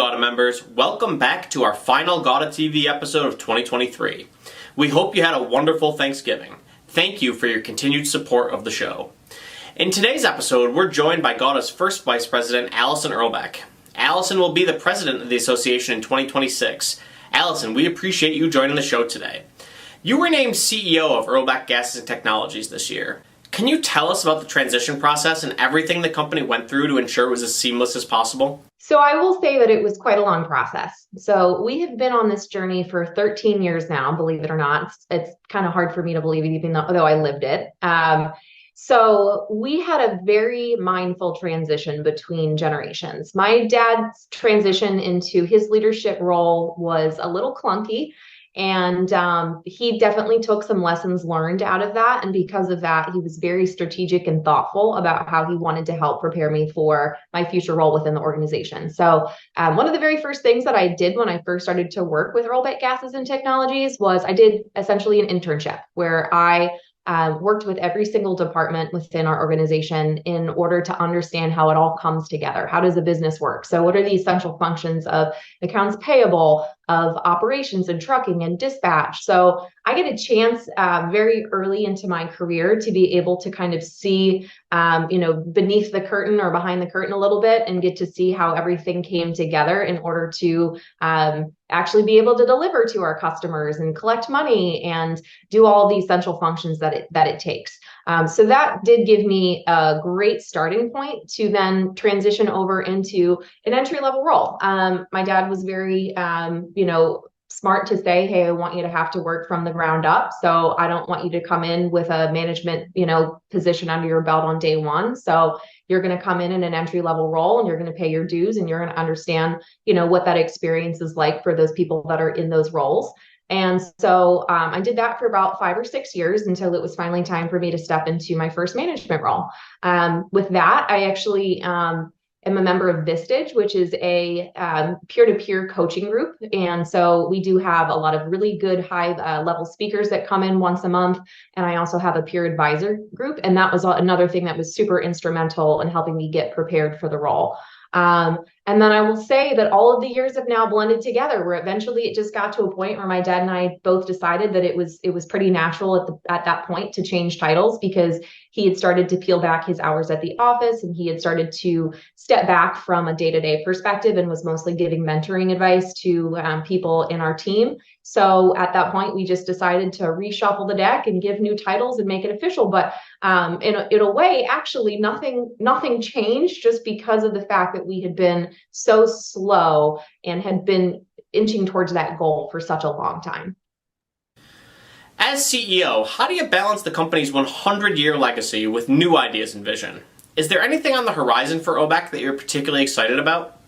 GAWDA members, welcome back to our final GAWDA TV episode of 2023. We hope you had a wonderful Thanksgiving. Thank you for your continued support of the show. In today's episode, we're joined by GAWDA's first Vice President, Allison Earlbeck. Allison will be the President of the Association in 2026. Allison, we appreciate you joining the show today. You were named CEO of Earlbeck Gases and Technologies this year. Can you tell us about the transition process and everything the company went through to ensure it was as seamless as possible? So I will say that it was quite a long process. So we have been on this journey for 13 years now, believe it or not. It's kind of hard for me to believe it, even though I lived it. So we had a very mindful transition between generations. My dad's transition into his leadership role was a little clunky. And he definitely took some lessons learned out of that. And because of that, he was very strategic and thoughtful about how he wanted to help prepare me for my future role within the organization. So one of the very first things that I did when I first started to work with Earlbeck Gases and Technologies was I did essentially an internship where I worked with every single department within our organization in order to understand how it all comes together. How does a business work? So what are the essential functions of accounts payable, of operations and trucking and dispatch? So I get a chance very early into my career to be able to kind of see, beneath the curtain or behind the curtain a little bit and get to see how everything came together in order to actually be able to deliver to our customers and collect money and do all the essential functions that it takes. So that did give me a great starting point to then transition over into an entry-level role. My dad was very, smart to say, hey, I want you to have to work from the ground up. So I don't want you to come in with a management, position under your belt on day one. So you're going to come in an entry-level role and you're going to pay your dues and you're going to understand, what that experience is like for those people that are in those roles. And so I did that for about 5 or 6 years until it was finally time for me to step into my first management role. With that, I actually am a member of Vistage, which is a peer-to-peer coaching group. And so we do have a lot of really good high-level speakers that come in once a month. And I also have a peer advisor group. And that was another thing that was super instrumental in helping me get prepared for the role. And then I will say that all of the years have now blended together, where eventually it just got to a point where my dad and I both decided that it was pretty natural at that point to change titles, because he had started to peel back his hours at the office and he had started to step back from a day-to-day perspective and was mostly giving mentoring advice to people in our team. So at that point, we just decided to reshuffle the deck and give new titles and make it official. But in a way, actually, nothing changed, just because of the fact that we had been so slow and had been inching towards that goal for such a long time. As CEO, how do you balance the company's 100-year legacy with new ideas and vision? Is there anything on the horizon for Earlbeck that you're particularly excited about?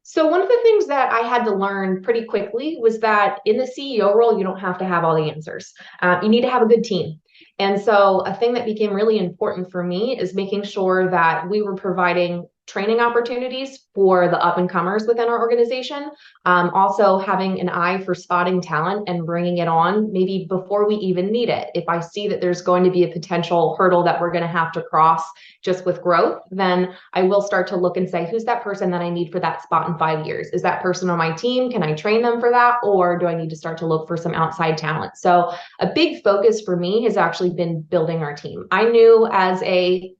So one of the things that I had to learn pretty quickly was that in the CEO role, you don't have to have all the answers. You need to have a good team. And so a thing that became really important for me is making sure that we were providing training opportunities for the up-and-comers within our organization. Also having an eye for spotting talent and bringing it on maybe before we even need it. If I see that there's going to be a potential hurdle that we're going to have to cross just with growth, then I will start to look and say, who's that person that I need for that spot in 5 years? Is that person on my team? Can I train them for that? Or do I need to start to look for some outside talent? So a big focus for me has actually been building our team. I knew as a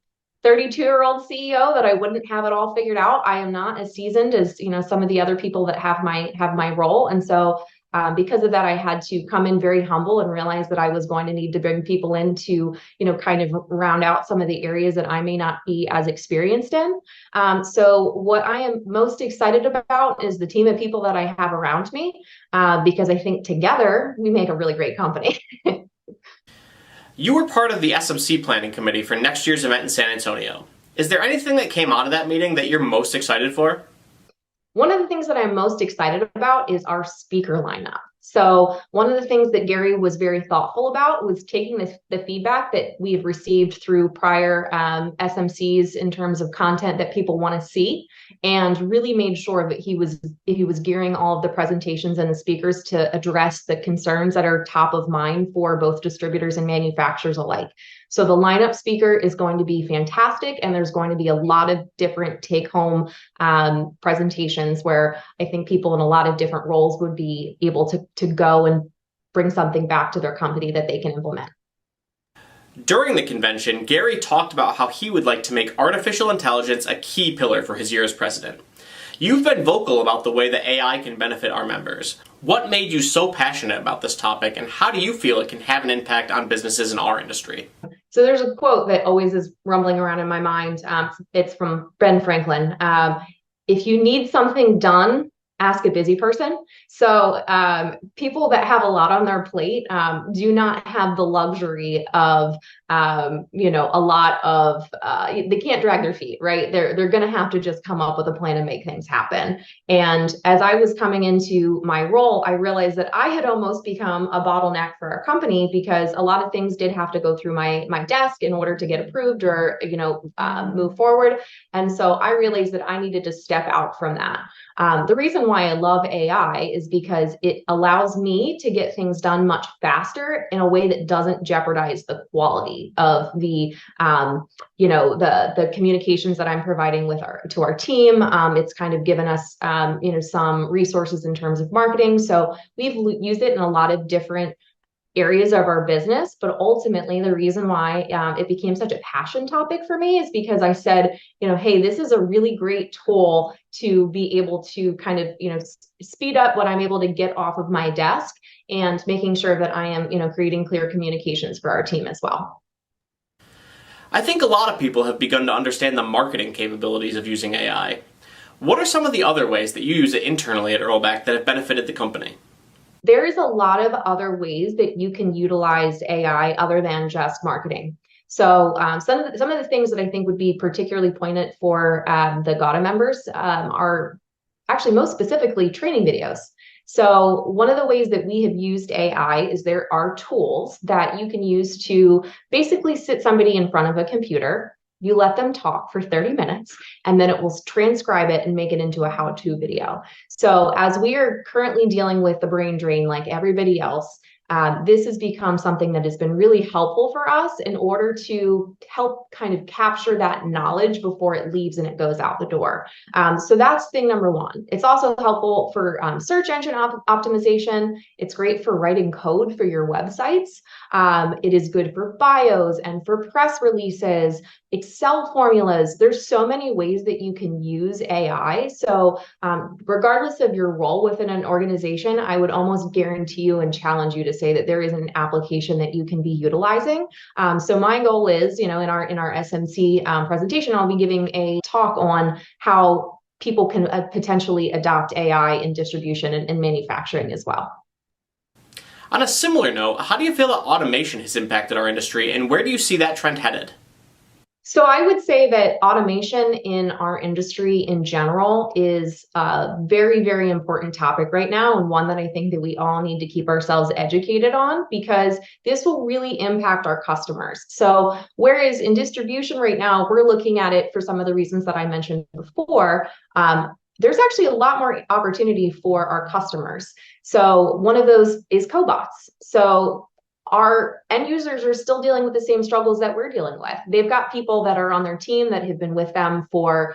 32-year-old CEO that I wouldn't have it all figured out. I am not as seasoned as some of the other people that have my role, and so because of that, I had to come in very humble and realize that I was going to need to bring people in to kind of round out some of the areas that I may not be as experienced in. So what I am most excited about is the team of people that I have around me, because I think together we make a really great company. You were part of the SMC planning committee for next year's event in San Antonio. Is there anything that came out of that meeting that you're most excited for? One of the things that I'm most excited about is our speaker lineup. So one of the things that Gary was very thoughtful about was taking the feedback that we've received through prior SMCs in terms of content that people want to see, and really made sure that he was gearing all of the presentations and the speakers to address the concerns that are top of mind for both distributors and manufacturers alike. So the lineup speaker is going to be fantastic, and there's going to be a lot of different take-home presentations where I think people in a lot of different roles would be able to go and bring something back to their company that they can implement. During the convention, Gary talked about how he would like to make artificial intelligence a key pillar for his year as president. You've been vocal about the way that AI can benefit our members. What made you so passionate about this topic, and how do you feel it can have an impact on businesses in our industry? So there's a quote that always is rumbling around in my mind. It's from Ben Franklin. If you need something done, ask a busy person. So people that have a lot on their plate do not have the luxury of, a lot of, they can't drag their feet, right? They're going to have to just come up with a plan and make things happen. And as I was coming into my role, I realized that I had almost become a bottleneck for our company, because a lot of things did have to go through my desk in order to get approved or, move forward. And so I realized that I needed to step out from that. The reason why I love AI is because it allows me to get things done much faster in a way that doesn't jeopardize the quality of the communications that I'm providing to our team. It's kind of given us, some resources in terms of marketing. So we've used it in a lot of different areas of our business, but ultimately the reason why it became such a passion topic for me is because I said, hey, this is a really great tool to be able to kind of, speed up what I'm able to get off of my desk, and making sure that I am, creating clear communications for our team as well. I think a lot of people have begun to understand the marketing capabilities of using AI. What are some of the other ways that you use it internally at Earlbeck that have benefited the company? There is a lot of other ways that you can utilize AI other than just marketing. So some of the things that I think would be particularly poignant for the GAWDA members are actually most specifically training videos. So one of the ways that we have used AI is there are tools that you can use to basically sit somebody in front of a computer. You let them talk for 30 minutes, and then it will transcribe it and make it into a how-to video. So as we are currently dealing with the brain drain like everybody else, this has become something that has been really helpful for us in order to help kind of capture that knowledge before it leaves and it goes out the door. So that's thing number one. It's also helpful for search engine optimization. It's great for writing code for your websites. It is good for bios and for press releases, Excel formulas. There's so many ways that you can use AI. So regardless of your role within an organization, I would almost guarantee you and challenge you to say that there is an application that you can be utilizing. So my goal is, in our SMC presentation, I'll be giving a talk on how people can potentially adopt AI in distribution and manufacturing as well. On a similar note, how do you feel that automation has impacted our industry, and where do you see that trend headed? So I would say that automation in our industry in general is a very, very important topic right now, and one that I think that we all need to keep ourselves educated on, because this will really impact our customers. So whereas in distribution right now, we're looking at it for some of the reasons that I mentioned before, there's actually a lot more opportunity for our customers. So one of those is cobots. So our end users are still dealing with the same struggles that we're dealing with. They've got people that are on their team that have been with them for,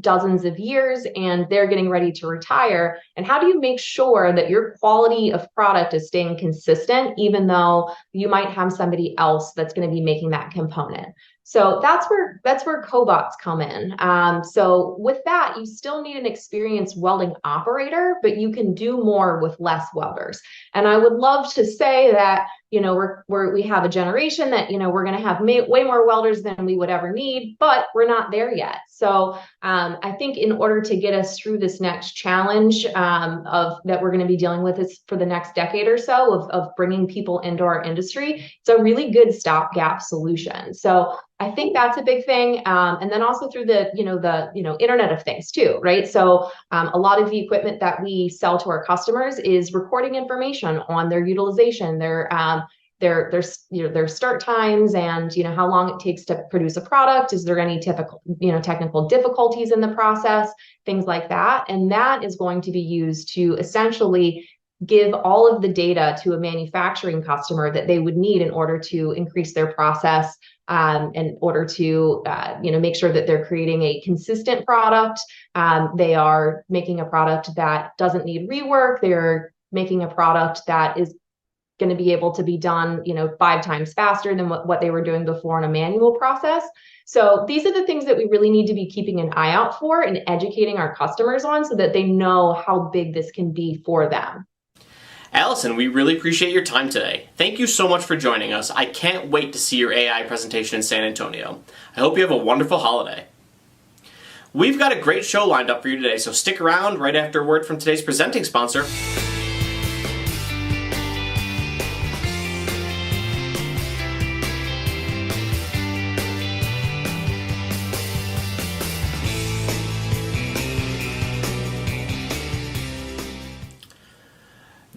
dozens of years, and they're getting ready to retire. And how do you make sure that your quality of product is staying consistent, even though you might have somebody else that's going to be making that component? So that's where cobots come in. So with that, you still need an experienced welding operator, but you can do more with less welders. And I would love to say that, we have a generation that, we're going to have way more welders than we would ever need, but we're not there yet. So I think in order to get us through this next challenge that we're going to be dealing with is for the next decade or so of bringing people into our industry, it's a really good stopgap solution. So I think that's a big thing. And then also through the, Internet of Things too, right? So a lot of the equipment that we sell to our customers is recording information on their utilization, their start times, and how long it takes to produce a product. Is there any typical, technical difficulties in the process, things like that. And that is going to be used to essentially give all of the data to a manufacturing customer that they would need in order to increase their process, in order to make sure that they're creating a consistent product. They are making a product that doesn't need rework. They're making a product that is going to be able to be done 5 times faster than what they were doing before in a manual process. So these are the things that we really need to be keeping an eye out for and educating our customers on, so that they know how big this can be for them. Allison, we really appreciate your time today. Thank you so much for joining us. I can't wait to see your AI presentation in San Antonio. I hope you have a wonderful holiday. We've got a great show lined up for you today, so stick around right after a word from today's presenting sponsor.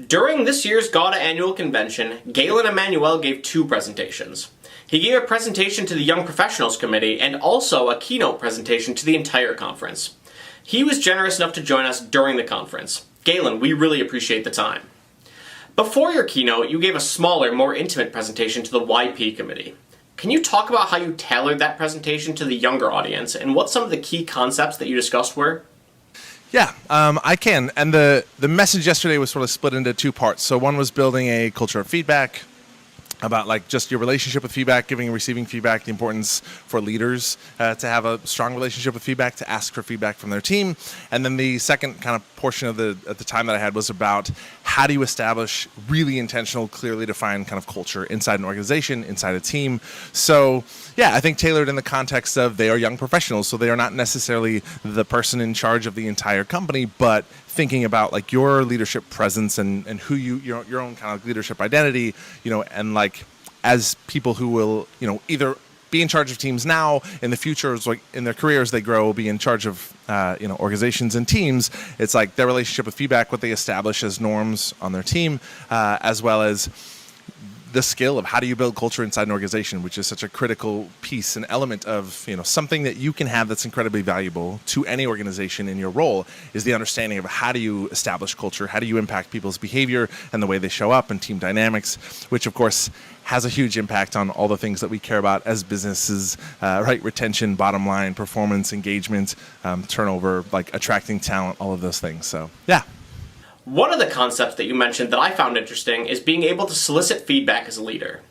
During this year's GAWDA annual convention, Galen and Emanuele gave 2 presentations. He gave a presentation to the Young Professionals Committee and also a keynote presentation to the entire conference. He was generous enough to join us during the conference. Galen, we really appreciate the time. Before your keynote, you gave a smaller, more intimate presentation to the YP Committee. Can you talk about how you tailored that presentation to the younger audience and what some of the key concepts that you discussed were? Yeah, I can. And the message yesterday was sort of split into 2 parts. So one was building a culture of feedback, about like just your relationship with feedback, giving and receiving feedback, the importance for leaders to have a strong relationship with feedback, to ask for feedback from their team. And then the second kind of portion of at the time that I had was about how do you establish really intentional, clearly defined kind of culture inside an organization, inside a team. So yeah, I think tailored in the context of they are young professionals, so they are not necessarily the person in charge of the entire company, but thinking about like your leadership presence and who your own kind of leadership identity, and like as people who will, either be in charge of teams now, in the future, like in their careers, they grow, be in charge of, organizations and teams. It's like their relationship with feedback, what they establish as norms on their team, as well as the skill of how do you build culture inside an organization, which is such a critical piece and element of, something that you can have that's incredibly valuable to any organization in your role, is the understanding of how do you establish culture, how do you impact people's behavior and the way they show up and team dynamics, which of course has a huge impact on all the things that we care about as businesses, right? Retention, bottom line, performance, engagement, turnover, like attracting talent, all of those things. So yeah. One of the concepts that you mentioned that I found interesting is being able to solicit feedback as a leader.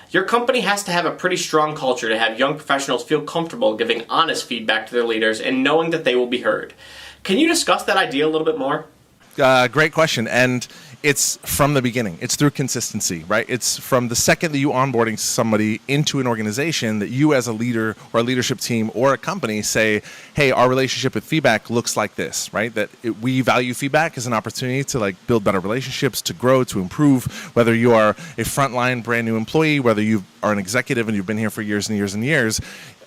Your company has to have a pretty strong culture to have young professionals feel comfortable giving honest feedback to their leaders and knowing that they will be heard. Can you discuss that idea a little bit more? Great question. And it's from the beginning. It's through consistency, right? It's from the second that you onboarding somebody into an organization that you as a leader or a leadership team or a company say, hey, our relationship with feedback looks like this, right? That we value feedback as an opportunity to like build better relationships, to grow, to improve, whether you are a frontline brand new employee, whether you are an executive and you've been here for years and years and years.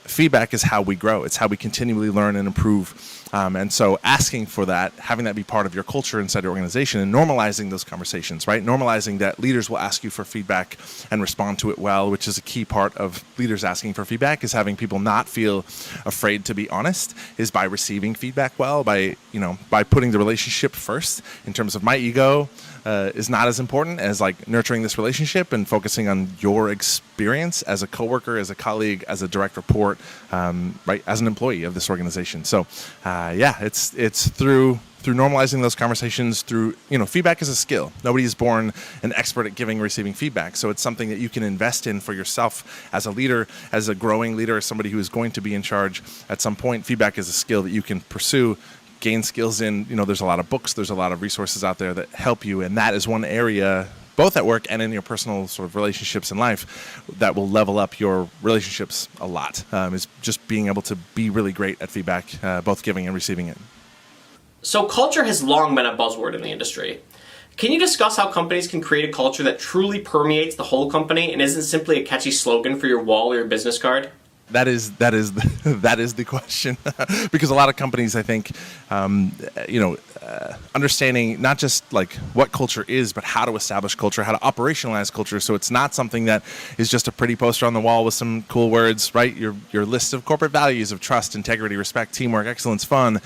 Feedback is how we grow. It's how we continually learn and improve. And so asking for that, having that be part of your culture inside your organization and normalizing those conversations, right? Normalizing that leaders will ask you for feedback and respond to it well, which is a key part of leaders asking for feedback, is having people not feel afraid to be honest, is by receiving feedback well, by putting the relationship first in terms of my ego is not as important as like nurturing this relationship and focusing on your experience as a coworker, as a colleague, as a direct report, right, as an employee of this organization. So it's through normalizing those conversations, through, feedback is a skill. Nobody is born an expert at giving and receiving feedback. So it's something that you can invest in for yourself as a leader, as a growing leader, as somebody who is going to be in charge at some point. Feedback is a skill that you can pursue, gain skills in. There's a lot of books, there's a lot of resources out there that help you. And that is one area, both at work and in your personal sort of relationships in life, that will level up your relationships a lot, is just being able to be really great at feedback, both giving and receiving it. So culture has long been a buzzword in the industry. Can you discuss how companies can create a culture that truly permeates the whole company and isn't simply a catchy slogan for your wall or your business card? That is that is the question, because a lot of companies, I think, understanding not just like what culture is, but how to establish culture, how to operationalize culture. So it's not something that is just a pretty poster on the wall with some cool words, right? Your list of corporate values of trust, integrity, respect, teamwork, excellence, fun,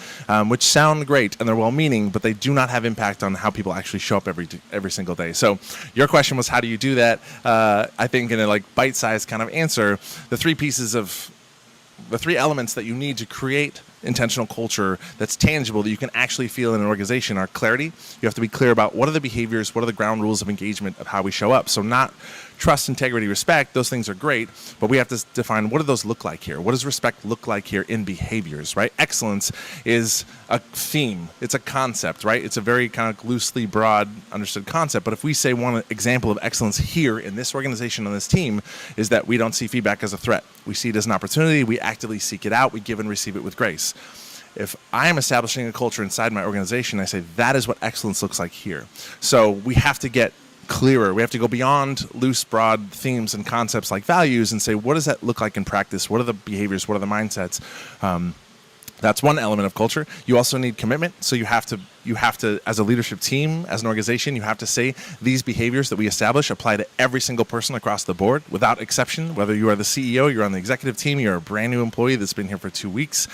which sound great and they're well-meaning, but they do not have impact on how people actually show up every single day. So your question was, how do you do that? I think in a like bite-sized kind of answer, the three elements that you need to create intentional culture that's tangible, that you can actually feel in an organization, are clarity. You have to be clear about what are the behaviors, what are the ground rules of engagement of how we show up. So not trust, integrity, respect, those things are great, but we have to define, what do those look like here? What does respect look like here in behaviors, right? Excellence is a theme. It's a concept, right? It's a very kind of loosely broad understood concept. But if we say one example of excellence here in this organization, on this team, is that we don't see feedback as a threat. We see it as an opportunity. We actively seek it out. We give and receive it with grace. If I am establishing a culture inside my organization, I say that is what excellence looks like here. So we have to get clearer. We have to go beyond loose, broad themes and concepts like values and say, what does that look like in practice? What are the behaviors? What are the mindsets? That's one element of culture. You also need commitment. So you have to, as a leadership team, as an organization, you have to say these behaviors that we establish apply to every single person across the board without exception. Whether you are the CEO, you're on the executive team, you're a brand new employee that's been here for 2 weeks,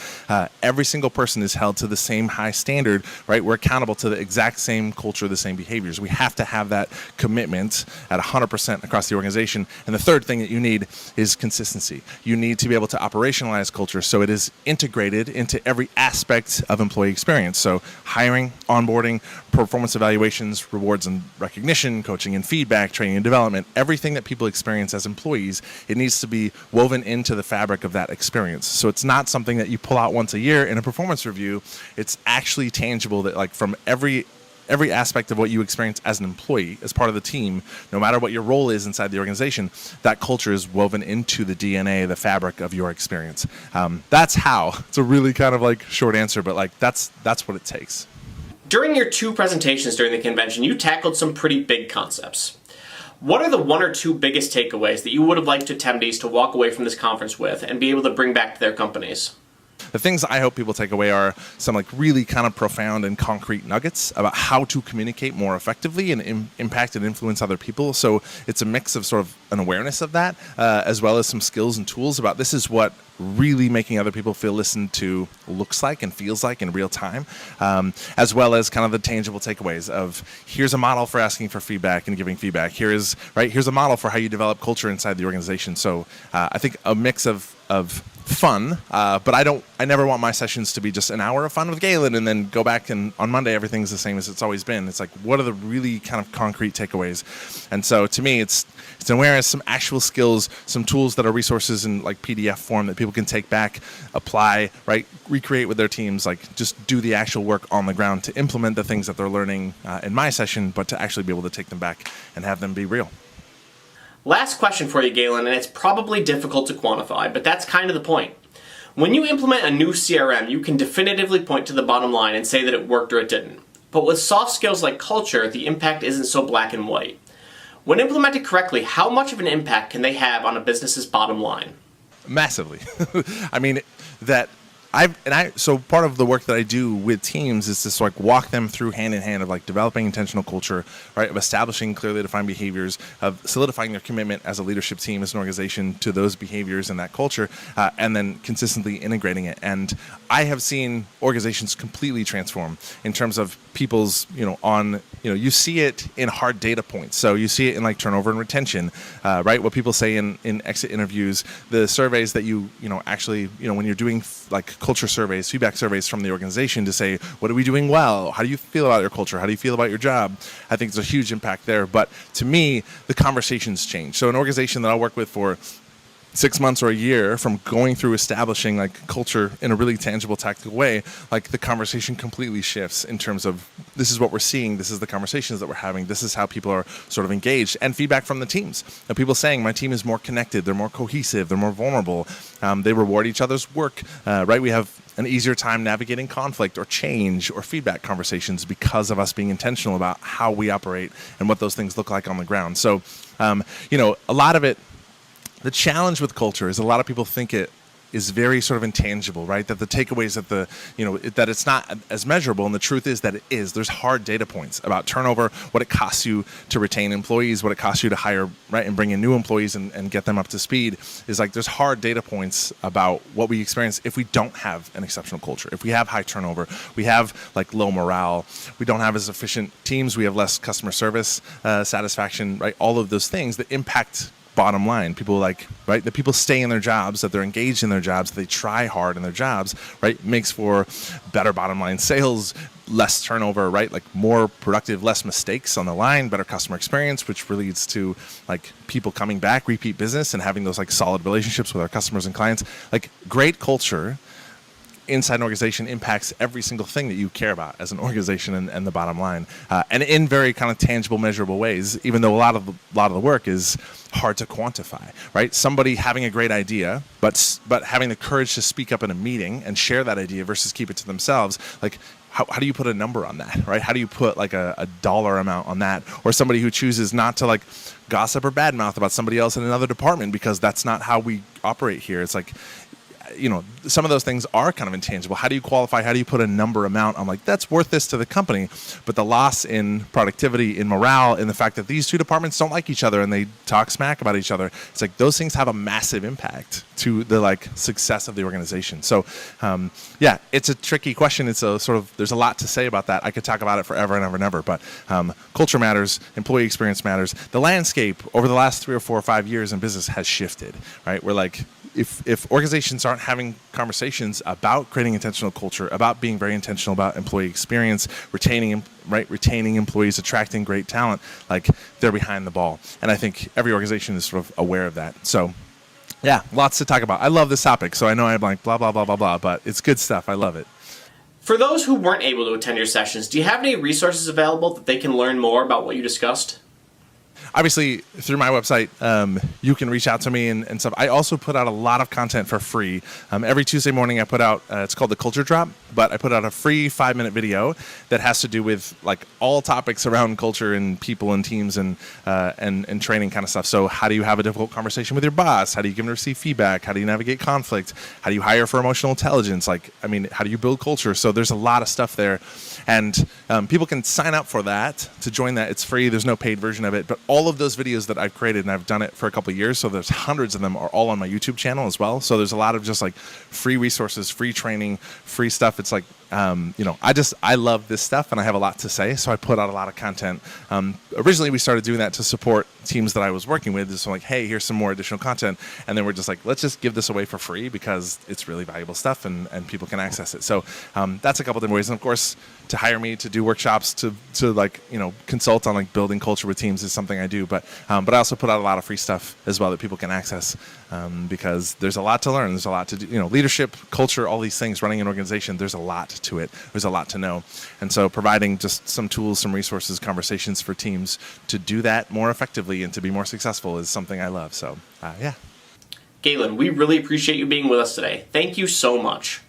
every single person is held to the same high standard, right? We're accountable to the exact same culture, the same behaviors. We have to have that commitment at 100% across the organization. And the third thing that you need is consistency. You need to be able to operationalize culture so it is integrated into every aspect of employee experience. So hiring, onboarding, performance evaluations, rewards and recognition, coaching and feedback, training and development, everything that people experience as employees, it needs to be woven into the fabric of that experience. So it's not something that you pull out once a year in a performance review. It's actually tangible, that like from every aspect of what you experience as an employee, as part of the team, no matter what your role is inside the organization, that culture is woven into the DNA, the fabric of your experience. That's how. It's a really kind of like short answer, but like that's what it takes. During your 2 presentations during the convention, you tackled some pretty big concepts. What are the 1 or 2 biggest takeaways that you would have liked attendees to walk away from this conference with and be able to bring back to their companies? The things I hope people take away are some like really kind of profound and concrete nuggets about how to communicate more effectively and impact and influence other people. So it's a mix of sort of an awareness of that, as well as some skills and tools about this is what really making other people feel listened to looks like and feels like in real time, as well as kind of the tangible takeaways of here's a model for asking for feedback and giving feedback. Here's a model for how you develop culture inside the organization. So I think a mix of fun, but I never want my sessions to be just an hour of fun with Galen and then go back and on Monday everything's the same as it's always been. It's like, what are the really kind of concrete takeaways? And so to me, it's an awareness, some actual skills, some tools that are resources in like PDF form that people can take back, apply, right, recreate with their teams, like just do the actual work on the ground to implement the things that they're learning in my session, but to actually be able to take them back and have them be real. Last question for you, Galen, and it's probably difficult to quantify, but that's kind of the point. When you implement a new CRM, you can definitively point to the bottom line and say that it worked or it didn't. But with soft skills like culture, the impact isn't so black and white. When implemented correctly, how much of an impact can they have on a business's bottom line? Massively. I mean, so part of the work that I do with teams is to sort of walk them through hand in hand of like developing intentional culture, right? Of establishing clearly defined behaviors, of solidifying their commitment as a leadership team, as an organization to those behaviors and that culture, and then consistently integrating it. And I have seen organizations completely transform in terms of people's, you see it in hard data points. So you see it in like turnover and retention, right? What people say in exit interviews, the surveys that actually, when you're doing like culture surveys, feedback surveys from the organization to say, what are we doing well? How do you feel about your culture? How do you feel about your job? I think there's a huge impact there. But to me, the conversations change. So an organization that I work with for 6 months or a year, from going through establishing like culture in a really tangible, tactical way, like the conversation completely shifts in terms of this is what we're seeing, this is the conversations that we're having, this is how people are sort of engaged, and feedback from the teams. And people saying my team is more connected, they're more cohesive, they're more vulnerable, they reward each other's work, right? We have an easier time navigating conflict or change or feedback conversations because of us being intentional about how we operate and what those things look like on the ground. So, a lot of it, the challenge with culture is a lot of people think it is very sort of intangible, right? That the takeaways that it's not as measurable, and the truth is that it is. There's hard data points about turnover, what it costs you to retain employees, what it costs you to hire, right, and bring in new employees and get them up to speed. Is like there's hard data points about what we experience if we don't have an exceptional culture, if we have high turnover, we have like low morale, we don't have as efficient teams, we have less customer service satisfaction, right? All of those things that impact bottom line. People right? That people stay in their jobs, that they're engaged in their jobs, that they try hard in their jobs, right? Makes for better bottom line sales, less turnover, right? Like more productive, less mistakes on the line, better customer experience, which really leads to like people coming back, repeat business, and having those like solid relationships with our customers and clients. Like great culture inside an organization impacts every single thing that you care about as an organization and the bottom line, and in very kind of tangible, measurable ways. Even though a lot of the work is hard to quantify, right? Somebody having a great idea, but having the courage to speak up in a meeting and share that idea versus keep it to themselves, like. How do you put a number on that, right? How do you put like a dollar amount on that? Or somebody who chooses not to like gossip or badmouth about somebody else in another department because that's not how we operate here. It's like, some of those things are kind of intangible. How do you qualify? How do you put a number amount on like, that's worth this to the company? But the loss in productivity, in morale, in the fact that these two departments don't like each other and they talk smack about each other, it's like those things have a massive impact to the like success of the organization. So it's a tricky question. It's a sort of, there's a lot to say about that. I could talk about it forever and ever and ever, but culture matters, employee experience matters. The landscape over the last 3 or 4 or 5 years in business has shifted, right? We're like, if organizations aren't having conversations about creating intentional culture, about being very intentional about employee experience, retaining employees, attracting great talent, like they're behind the ball. And I think every organization is sort of aware of that. So yeah, lots to talk about. I love this topic. So I know I'm like blah, blah, blah, blah, blah, but it's good stuff. I love it. For those who weren't able to attend your sessions, do you have any resources available that they can learn more about what you discussed? Obviously, through my website, you can reach out to me and stuff. I also put out a lot of content for free. Every Tuesday morning, I put out, it's called the Culture Drop, but I put out a free 5-minute video that has to do with like all topics around culture and people and teams and training kind of stuff. So how do you have a difficult conversation with your boss? How do you give and receive feedback? How do you navigate conflict? How do you hire for emotional intelligence? How do you build culture? So there's a lot of stuff there. And people can sign up for that, to join that. It's free. There's no paid version of it. But all of those videos that I've created, and I've done it for a couple of years, so there's hundreds of them, are all on my YouTube channel as well. So there's a lot of just like free resources, free training, free stuff. It's like, I love this stuff and I have a lot to say. So I put out a lot of content. Originally we started doing that to support teams that I was working with. So like, hey, here's some more additional content. And then we're just like, let's just give this away for free because it's really valuable stuff and people can access it. So that's a couple different ways. And of course, to hire me to do workshops, to consult on like building culture with teams is something I do. But I also put out a lot of free stuff as well that people can access because there's a lot to learn. There's a lot to do, leadership, culture, all these things, running an organization, there's a lot to it. There's a lot to know. And so providing just some tools, some resources, conversations for teams to do that more effectively and to be more successful is something I love. So, yeah. Galen, we really appreciate you being with us today. Thank you so much.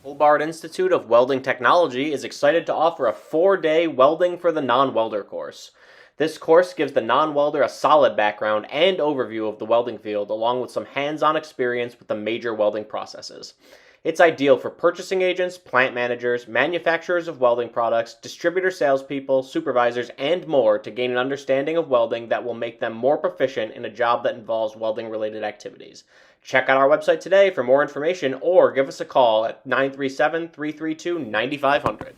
Hobart Institute of Welding Technology is excited to offer a 4-day Welding for the Non-Welder course. This course gives the non-welder a solid background and overview of the welding field, along with some hands-on experience with the major welding processes. It's ideal for purchasing agents, plant managers, manufacturers of welding products, distributor salespeople, supervisors, and more to gain an understanding of welding that will make them more proficient in a job that involves welding-related activities. Check out our website today for more information or give us a call at 937-332-9500.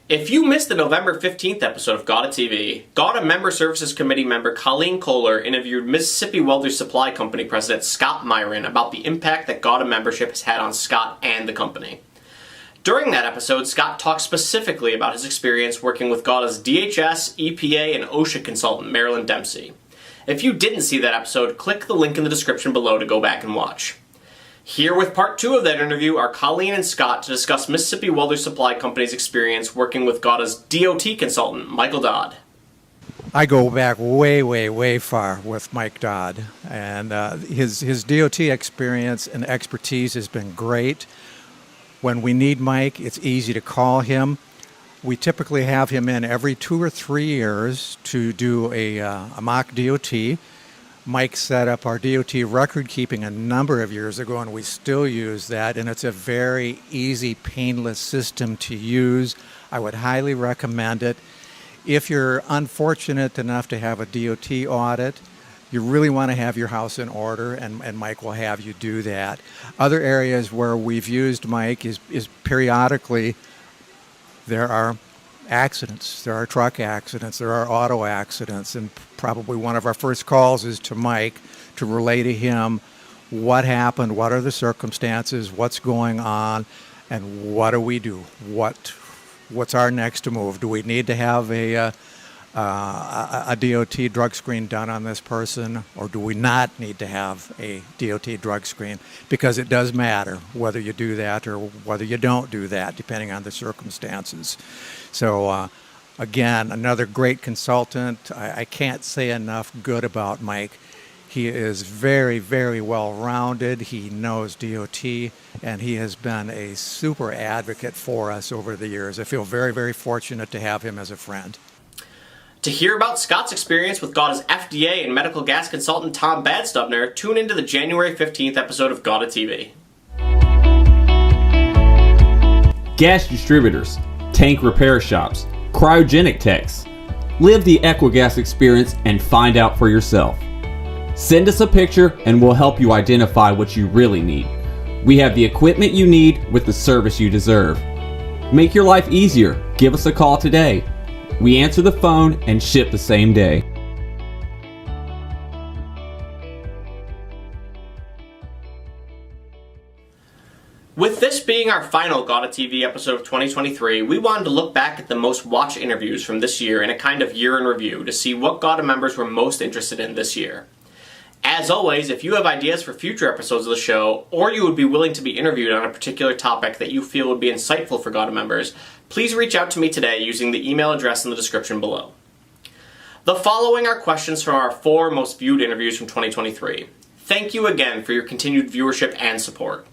If you missed the November 15th episode of GAWDA TV, GAWDA Member Services Committee member Colleen Kohler interviewed Mississippi Welders Supply Company President Scott Myran about the impact that GAWDA membership has had on Scott and the company. During that episode, Scott talked specifically about his experience working with GAWDA's DHS, EPA, and OSHA consultant Marilyn Dempsey. If you didn't see that episode, click the link in the description below to go back and watch. Here with part 2 of that interview are Colleen and Scott to discuss Mississippi Welders Supply Company's experience working with GAWDA's DOT consultant, Michael Dodd. I go back way, way, way far with Mike Dodd, and his DOT experience and expertise has been great. When we need Mike, it's easy to call him. We typically have him in every 2 or 3 years to do a mock DOT. Mike set up our DOT record keeping a number of years ago, and we still use that, and it's a very easy, painless system to use. I would highly recommend it. If you're unfortunate enough to have a DOT audit, you really want to have your house in order, and Mike will have you do that. Other areas where we've used Mike is periodically there are accidents. There are truck accidents. There are auto accidents. And probably one of our first calls is to Mike to relay to him what happened, what are the circumstances, what's going on, and what do we do? What's our next move? Do we need to have a DOT drug screen done on this person, or do we not need to have a DOT drug screen? Because it does matter whether you do that or whether you don't do that, depending on the circumstances. So again, another great consultant. I can't say enough good about Mike. He is very, very well-rounded. He knows DOT, and he has been a super advocate for us over the years. I feel very, very fortunate to have him as a friend. To hear about Scott's experience with GAWDA's FDA and medical gas consultant Tom Badstubner, tune into the January 15th episode of GAWDA TV. Gas distributors, tank repair shops, cryogenic techs. Live the Equigas experience and find out for yourself. Send us a picture and we'll help you identify what you really need. We have the equipment you need with the service you deserve. Make your life easier. Give us a call today. We answer the phone and ship the same day. With this being our final GAWDA TV episode of 2023, we wanted to look back at the most watched interviews from this year in a kind of year in review to see what GAWDA members were most interested in this year. As always, if you have ideas for future episodes of the show, or you would be willing to be interviewed on a particular topic that you feel would be insightful for GAWDA members, please reach out to me today using the email address in the description below. The following are questions from our 4 most viewed interviews from 2023. Thank you again for your continued viewership and support.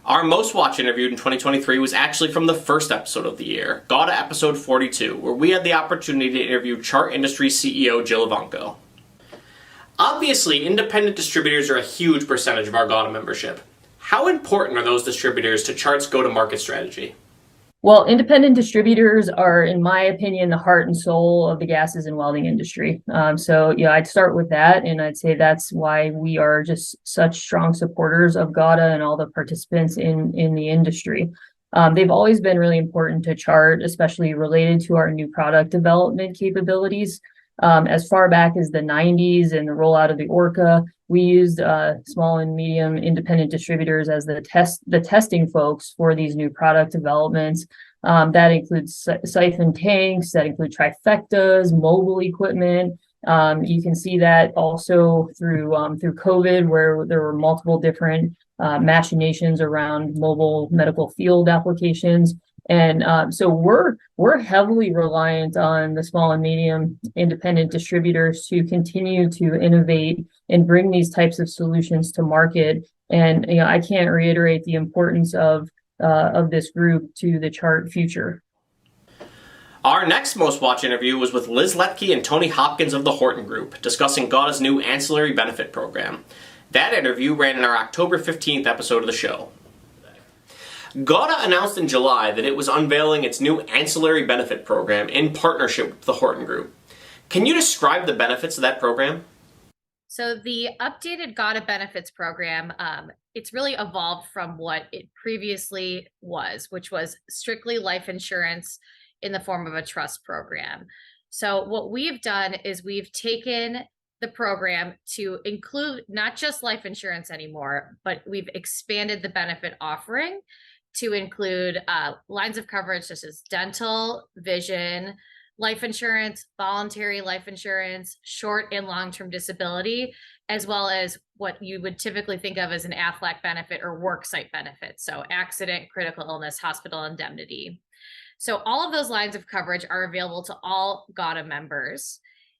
Our most watched interview in 2023 was actually from the first episode of the year, GAWDA episode 42, where we had the opportunity to interview Chart Industry CEO Jill Ivanko. Obviously, independent distributors are a huge percentage of our GAWDA membership. How important are those distributors to Chart's go-to-market strategy? Well, independent distributors are, in my opinion, the heart and soul of the gases and welding industry. I'd start with that, and I'd say that's why we are just such strong supporters of GAWDA and all the participants in the industry. They've always been really important to Chart, especially related to our new product development capabilities. As far back as the 90s and the rollout of the Orca, we used small and medium independent distributors as the testing folks for these new product developments. That includes siphon tanks, that include trifectas, mobile equipment. You can see that also through COVID, where there were multiple different machinations around mobile medical field applications. And so we're heavily reliant on the small and medium independent distributors to continue to innovate and bring these types of solutions to market. And I can't reiterate the importance of this group to the Chart future. Our next most watched interview was with Liz Letke and Tony Hopkins of the Horton Group, discussing GAWDA's new ancillary benefit program. That interview ran in our October 15th episode of the show. GAWDA announced in July that it was unveiling its new ancillary benefit program in partnership with the Horton Group. Can you describe the benefits of that program? So the updated GAWDA benefits program, it's really evolved from what it previously was, which was strictly life insurance in the form of a trust program. So what we've done is we've taken the program to include not just life insurance anymore, but we've expanded the benefit offering to include lines of coverage such as dental, vision, life insurance, voluntary life insurance, short and long-term disability, as well as what you would typically think of as an AFLAC benefit or worksite benefit. So accident, critical illness, hospital indemnity. So all of those lines of coverage are available to all GAWDA members.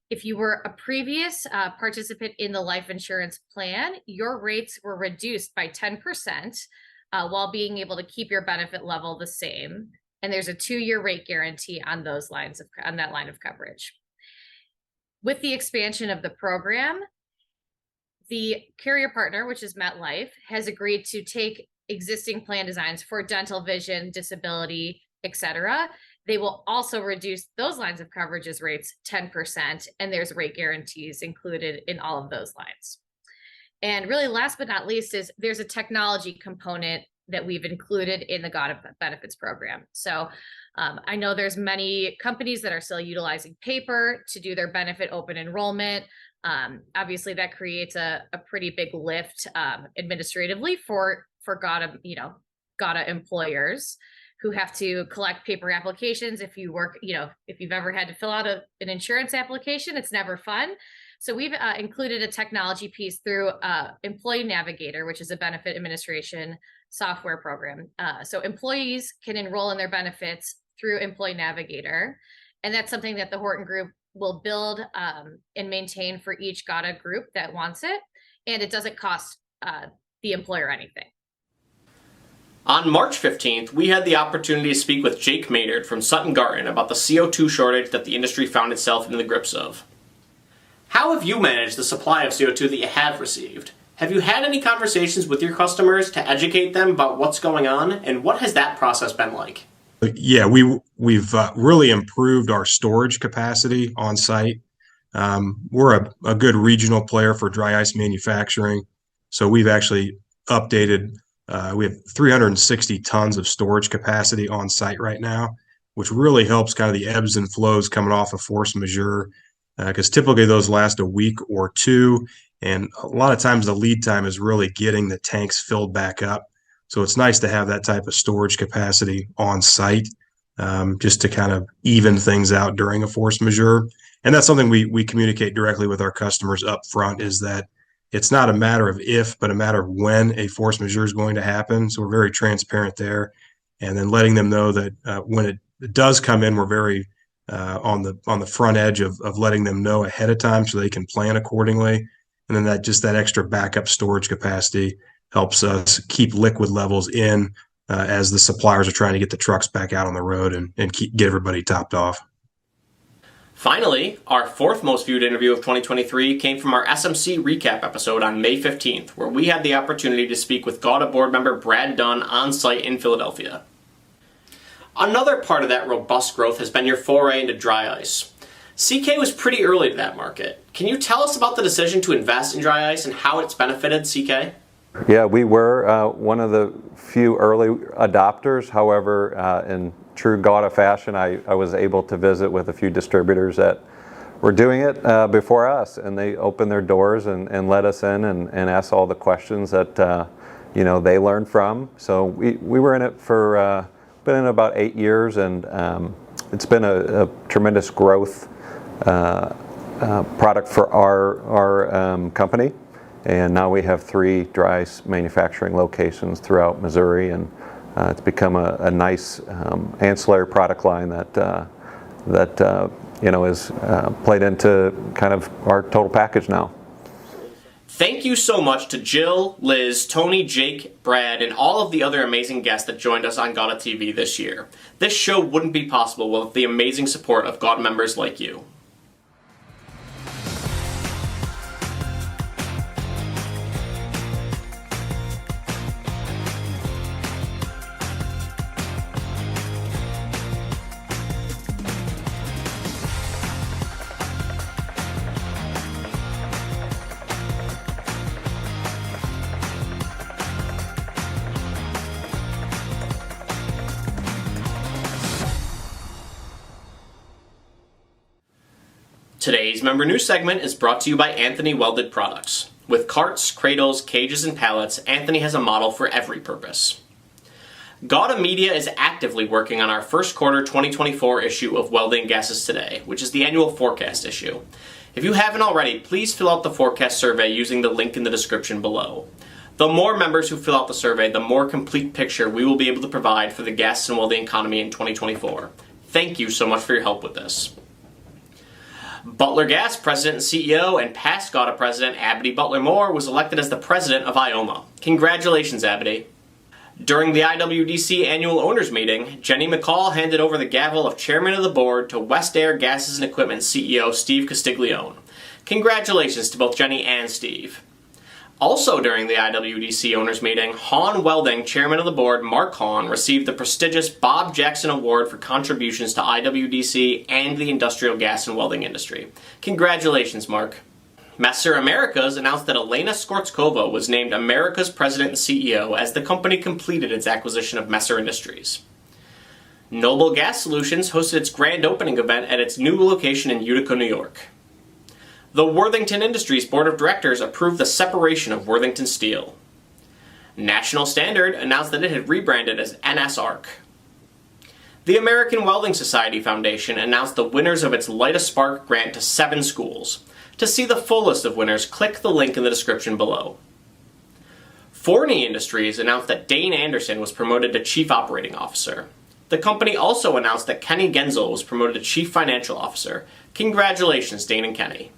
If you were a previous participant in the life insurance plan, your rates were reduced by 10%. While being able to keep your benefit level the same. And there's a 2-year rate guarantee on that line of coverage. With the expansion of the program, the carrier partner, which is MetLife, has agreed to take existing plan designs for dental, vision, disability, etc. They will also reduce those lines of coverages rates 10%, and there's rate guarantees included in all of those lines. And really, last but not least, is there's a technology component that we've included in the GAWDA benefits program. So I know there's many companies that are still utilizing paper to do their benefit open enrollment. Obviously, that creates a pretty big lift administratively for GAWDA, GAWDA employers who have to collect paper applications. If you work, if you've ever had to fill out an insurance application, it's never fun. So we've included a technology piece through Employee Navigator, which is a benefit administration software program. So employees can enroll in their benefits through Employee Navigator. And that's something that the Horton Group will build and maintain for each GAWDA group that wants it. And it doesn't cost the employer anything. On March 15th, we had the opportunity to speak with Jake Maynard from Sutton Garden about the CO2 shortage that the industry found itself in the grips of. How have you managed the supply of CO2 that you have received? Have you had any conversations with your customers to educate them about what's going on, and what has that process been like? Yeah, we've really improved our storage capacity on site. We're a good regional player for dry ice manufacturing, so we've actually updated. We have 360 tons of storage capacity on site right now, which really helps kind of the ebbs and flows coming off of force majeure, because typically those last a week or two, and a lot of times the lead time is really getting the tanks filled back up. So it's nice to have that type of storage capacity on site, just to kind of even things out during a force majeure. And that's something we communicate directly with our customers up front, is that it's not a matter of if, but a matter of when a force majeure is going to happen. So we're very transparent there, and then letting them know that when it does come in, we're very on the front edge of letting them know ahead of time so they can plan accordingly. And then that extra backup storage capacity helps us keep liquid levels in as the suppliers are trying to get the trucks back out on the road and get everybody topped off. Finally, our fourth most viewed interview of 2023 came from our SMC recap episode on May 15th, where we had the opportunity to speak with GAWDA board member Brad Dunn on site in Philadelphia. Another part of that robust growth has been your foray into dry ice. CK was pretty early to that market. Can you tell us about the decision to invest in dry ice and how it's benefited CK? Yeah, we were one of the few early adopters. However, in true GAWDA fashion, I was able to visit with a few distributors that were doing it before us, and they opened their doors and let us in and asked all the questions that they learned from. So we were in it for been in about 8 years, and it's been a tremendous growth product for our company. And now we have 3 dry ice manufacturing locations throughout Missouri, and it's become a nice ancillary product line that is played into kind of our total package now. Thank you so much to Jill, Liz, Tony, Jake, Brad, and all of the other amazing guests that joined us on GAWDA TV this year. This show wouldn't be possible without the amazing support of GAWDA members like you. Today's member news segment is brought to you by Anthony Welded Products. With carts, cradles, cages, and pallets, Anthony has a model for every purpose. GAWDA Media is actively working on our first quarter 2024 issue of Welding Gases Today, which is the annual forecast issue. If you haven't already, please fill out the forecast survey using the link in the description below. The more members who fill out the survey, the more complete picture we will be able to provide for the gases and welding economy in 2024. Thank you so much for your help with this. Butler Gas President and CEO and past GAWDA President Abity Butler Moore was elected as the President of IOMA. Congratulations, Abity. During the IWDC annual owners meeting, Jenny McCall handed over the gavel of Chairman of the Board to West Air Gases and Equipment CEO Steve Castiglione. Congratulations to both Jenny and Steve. Also during the IWDC owners meeting, Hahn Welding chairman of the board Mark Hahn received the prestigious Bob Jackson Award for contributions to IWDC and the industrial gas and welding industry. Congratulations, Mark. Messer Americas announced that Elena Skortskova was named America's president and CEO as the company completed its acquisition of Messer Industries. Noble Gas Solutions hosted its grand opening event at its new location in Utica, New York. The Worthington Industries Board of Directors approved the separation of Worthington Steel. National Standard announced that it had rebranded as NS-ARC. The American Welding Society Foundation announced the winners of its Light a Spark grant to 7 schools. To see the full list of winners, click the link in the description below. Forney Industries announced that Dane Anderson was promoted to Chief Operating Officer. The company also announced that Kenny Genzel was promoted to Chief Financial Officer. Congratulations, Dane and Kenny.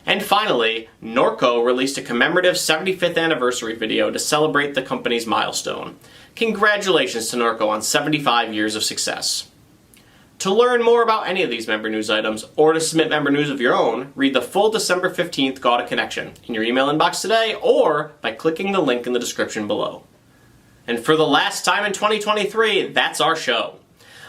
And finally, Norco released a commemorative 75th anniversary video to celebrate the company's milestone. Congratulations to Norco on 75 years of success. To learn more about any of these member news items, or to submit member news of your own, read the full December 15th GAWDA Connection in your email inbox today, or by clicking the link in the description below. And for the last time in 2023, that's our show.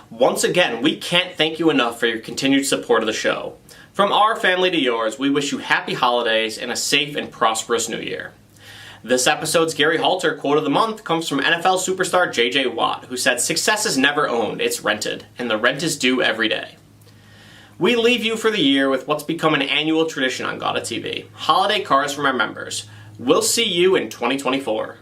Once again, we can't thank you enough for your continued support of the show. From our family to yours, we wish you happy holidays and a safe and prosperous new year. This episode's Gary Halter quote of the month comes from NFL superstar J.J. Watt, who said, "Success is never owned, it's rented, and the rent is due every day." We leave you for the year with what's become an annual tradition on GAWDA TV, holiday cards from our members. We'll see you in 2024.